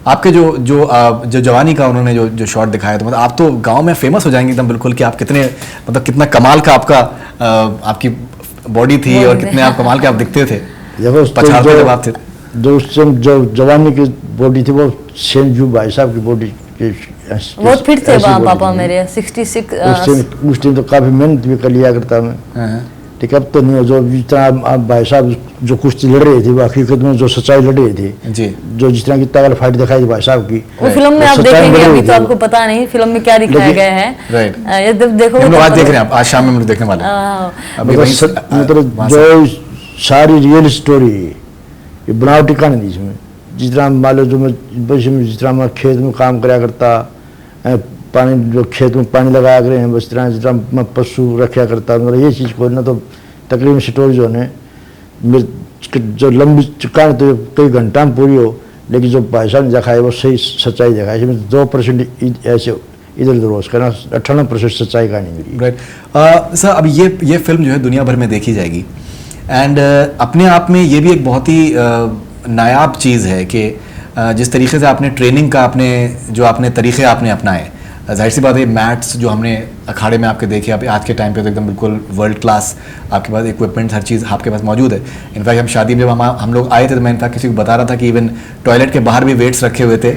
आपके जो जवानी का उन्होंने जो शॉट दिखाया, तो मतलब आप तो गांव में फेमस हो जाएंगे एकदम बिल्कुल, कि आप कितने मतलब कितना कमाल का आपकी बॉडी थी और कितने आप कमाल के आप दिखते थे पछाड़ते जब आप थे। जो जवानी की बॉडी थी वो सेंजू भाई साहब की बॉडी के बहुत फिट थे पापा मेरे 66। उस टाइम तो काफी मेहनत भी कर लिया करता मैं। ठीक है, अब तो नहीं। जो जितना भाई साहब जो कुश्ती लड़ रहे थे वो हकीकत में जो सच्चाई लड़ रहे थे जी, जो जिस तरह की तगड़ फाइट दिखाई थी भाई साहब की, वो फिल्म में आप देखेंगे। अभी तो आपको पता नहीं फिल्म में क्या दिखाया गया है। राइट, ये देखो हम लोग आज देख रहे हैं, आज शाम में हम लोग देखने वाले हैं। मतलब जो सारी रियल स्टोरी ये बनावटी कहानी थी इसमें। जिस तरह मान लो जो मैं जिस तरह मैं खेत में काम कराया करता, पानी जो खेत में पानी लगाया करे हैं, बस तरह जिस तरह मैं पशु रखा करता, मतलब ये चीज़ को ना तो तकरीबन स्टोरी जो है जो लंबी कहानी तो कई घंटा में पूरी हो, लेकिन जो भाई साहब ने दिखाया वो सही सच्चाई दिखाया। इसमें 2% ऐसे इधर उधर हो उसका ना 98% सच्चाई कहानी मिली। राइट सर, अब ये फिल्म जो है दुनिया भर में देखी जाएगी, एंड अपने आप में ये भी एक बहुत ही नायाब चीज़ है कि जिस तरीके से आपने ट्रेनिंग का आपने तरीके आपने अपनाए, जाहिर सी बात है मैट्स जो हमने अखाड़े में आपके देखे, आप आज के टाइम पे तो एकदम बिल्कुल वर्ल्ड क्लास आपके पास इक्विपमेंट, हर चीज़ आपके पास मौजूद है। इनफैक्ट हम शादी में जब हम लोग आए थे तो मैं इनफैक्ट किसी को बता रहा था कि इवन टॉयलेट के बाहर भी वेट्स रखे हुए थे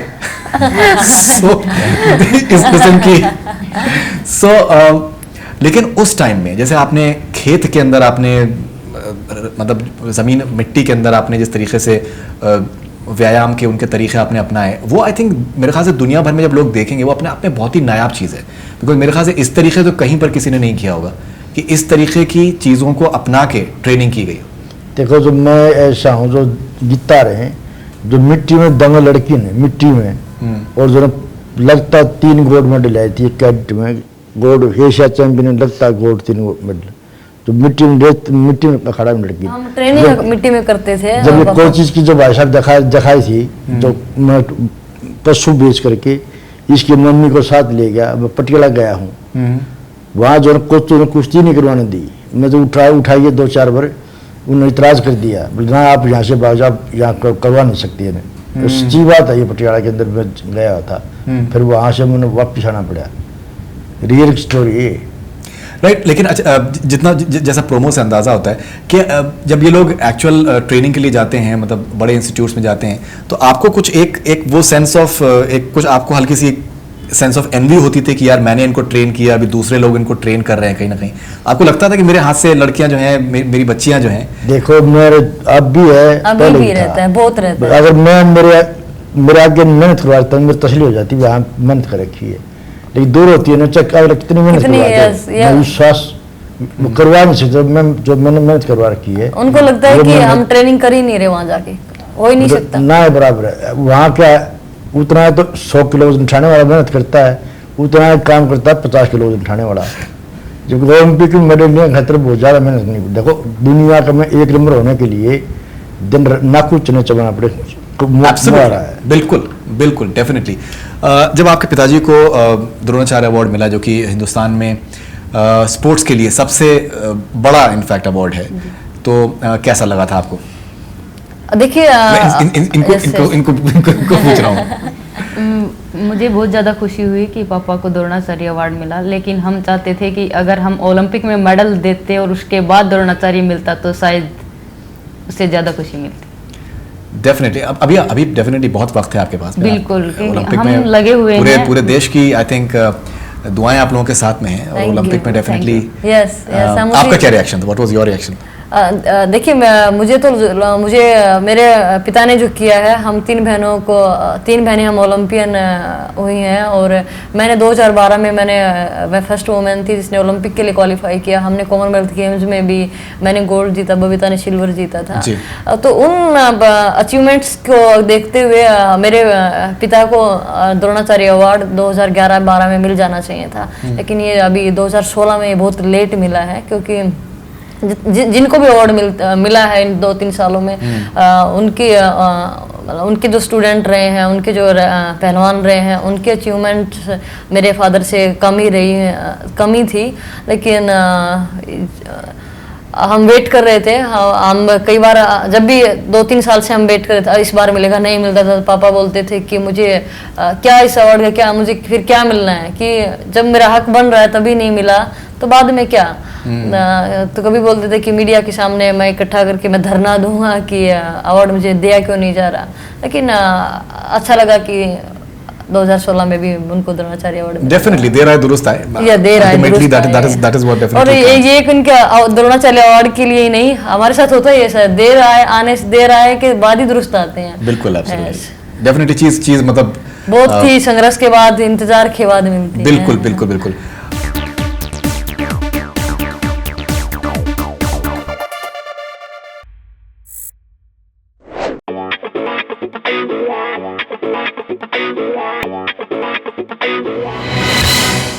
सो इस किस्म की लेकिन उस टाइम में जैसे आपने खेत के अंदर आपने मतलब ज़मीन मिट्टी के अंदर आपने जिस तरीके से व्यायाम के उनके तरीके आपने अपनाए, वो आई थिंक मेरे ख्याल से दुनिया भर में जब लोग देखेंगे वो अपने आप में बहुत ही नायाब चीज़ है। बिकॉज मेरे ख्याल से इस तरीके तो कहीं पर किसी ने नहीं किया होगा कि इस तरीके की चीज़ों को अपना के ट्रेनिंग की गई। देखो, जो मैं ऐसा हूँ जो गिटार हैं, जो मिट्टी में दंगल लड़की ने मिट्टी में, और जो लगता 3 गोल्ड मेडल आई थी कैडेट में, गोल्ड एशिया चैंपियन लगता गोल्ड 3 मेडल, तो मिट्टी में खड़ा में लड़की। हम ट्रेनिंग मिट्टी में करते थे। जब ये कोई चीज की जो भाई साहब दिखाई थी, जो मैं पशु बेच करके इसकी मम्मी को साथ ले गया, मैं पटियाला गया हूँ, वहाँ जो कुश्ती नहीं करवाने दी, मैं तो उठाइए 2-4 बार, उन्होंने इतराज कर दिया, ना आप यहाँ से बाज आप यहाँ करवा नहीं सकती है। तो सच्ची बात है, ये पटियाला के अंदर मैं गया था, फिर वहाँ से मैंने वापस आना पड़ा। रियल स्टोरी है। राइट, लेकिन अच्छा जितना जैसा प्रोमो से अंदाज़ा होता है कि जब ये लोग एक्चुअल ट्रेनिंग के लिए जाते हैं, मतलब बड़े इंस्टीट्यूट्स में जाते हैं, तो आपको कुछ एक वो सेंस ऑफ एक कुछ आपको हल्की सी सेंस ऑफ एनवी होती थी कि यार मैंने इनको ट्रेन किया, अभी दूसरे लोग इनको ट्रेन कर रहे हैं, कहीं ना कहीं आपको लगता था कि मेरे हाथ से लड़कियां जो हैं, मेरी बच्चियां जो हैं। देखो, मेरे अब भी है, अभी भी रहता है, बहुत रहता है। अगर मैं मेरे आगे मेहनत करवाता हूँ, मेरी तसली हो जाती है, हाँ मेहनत कर रखी है, लेकिन दूर होती है ना, चक्कर कितनी मेहनत करवाते हैं, विश्वास करवा नहीं सकते। मैंने मेहनत करवा रखी है, उनको लगता है कि हम ट्रेनिंग कर ही नहीं रहे, वहाँ जाके हो ही नहीं सकता ना, बराबर है। वहाँ क्या उतना है तो 100 किलो वजन उठाने वाला मेहनत करता है, उतना काम करता है 50 किलो वजन उठाने वाला। जब ओलंपिक में मेडल नहीं खतरे बहुत ज़्यादा मेहनत नहीं। देखो, दुनिया का में 1 नंबर होने के लिए दिन नाखून चने चबाना पड़े, बिल्कुल बिल्कुल डेफिनेटली। जब आपके पिताजी को द्रोणाचार्य अवार्ड मिला, जो कि हिंदुस्तान में स्पोर्ट्स के लिए सबसे बड़ा इनफैक्ट अवार्ड है, तो कैसा लगा था आपको? देखिए, इनको पूछ रहा हूँ। मुझे बहुत ज़्यादा खुशी हुई कि पापा को द्रोणाचार्य अवार्ड मिला, लेकिन हम चाहते थे कि अगर हम ओलंपिक में मेडल देते और उसके बाद द्रोणाचार्य मिलता तो शायद उससे ज़्यादा खुशी मिलती। डेफिनेटली, अभी डेफिनेटली बहुत वक्त है आपके पास। बिल्कुल, ओलंपिक हम में लगे हुए हैं। पूरे देश की आई थिंक दुआएं आप लोगों के साथ में हैं, और ओलंपिक में डेफिनेटली। आपका क्या रिएक्शन था? What was your reaction? देखिए, मुझे मेरे पिता ने जो किया है, हम 3 बहनें हम ओलंपियन हुई हैं, और मैंने 2012 में मैं फर्स्ट वुमेन थी जिसने ओलंपिक के लिए क्वालिफाई किया। हमने कॉमनवेल्थ गेम्स में भी मैंने गोल्ड जीता, बबीता ने सिल्वर जीता था। तो उन अचीवमेंट्स को देखते हुए मेरे पिता को द्रोणाचार्य अवार्ड 2011-12 में मिल जाना चाहिए था, लेकिन ये अभी 2016 में बहुत लेट मिला है, क्योंकि जिनको भी अवार्ड मिला है इन 2-3 सालों में, उनके जो स्टूडेंट रहे हैं, उनके जो पहलवान रहे हैं, उनके अचीवमेंट मेरे फादर से कमी थी। लेकिन हम वेट कर रहे थे, हम कई बार जब भी 2-3 साल से हम वेट कर रहे थे, इस बार मिलेगा, नहीं मिलता था, तो पापा बोलते थे कि मुझे क्या इस अवार्ड का, क्या मुझे फिर क्या मिलना है, कि जब मेरा हक बन रहा है तभी नहीं मिला तो बाद में क्या। तो कभी बोलते थे कि मीडिया के सामने मैं इकट्ठा करके मैं धरना दूंगा कि अवार्ड मुझे दिया क्यों नहीं जा रहा, लेकिन अच्छा लगा कि 2016 में भी उनको द्रोणाचार्य अवार्ड डेफिनेटली देर आए दुरुस्त आए, या देर आए Ultimately, दुरुस्त that आए। is that is what और definitely ये उनका द्रोणाचार्य अवार्ड के लिए ही नहीं, हमारे साथ होता ही है सर, देर आए आने से, देर आए के बाद ही दुरुस्त आते हैं। बिल्कुल Yes. डेफिनेटली चीज मतलब बहुत ही संघर्ष के बाद, इंतजार के बाद मिलती है। बिल्कुल बिल्कुल बिल्कुल।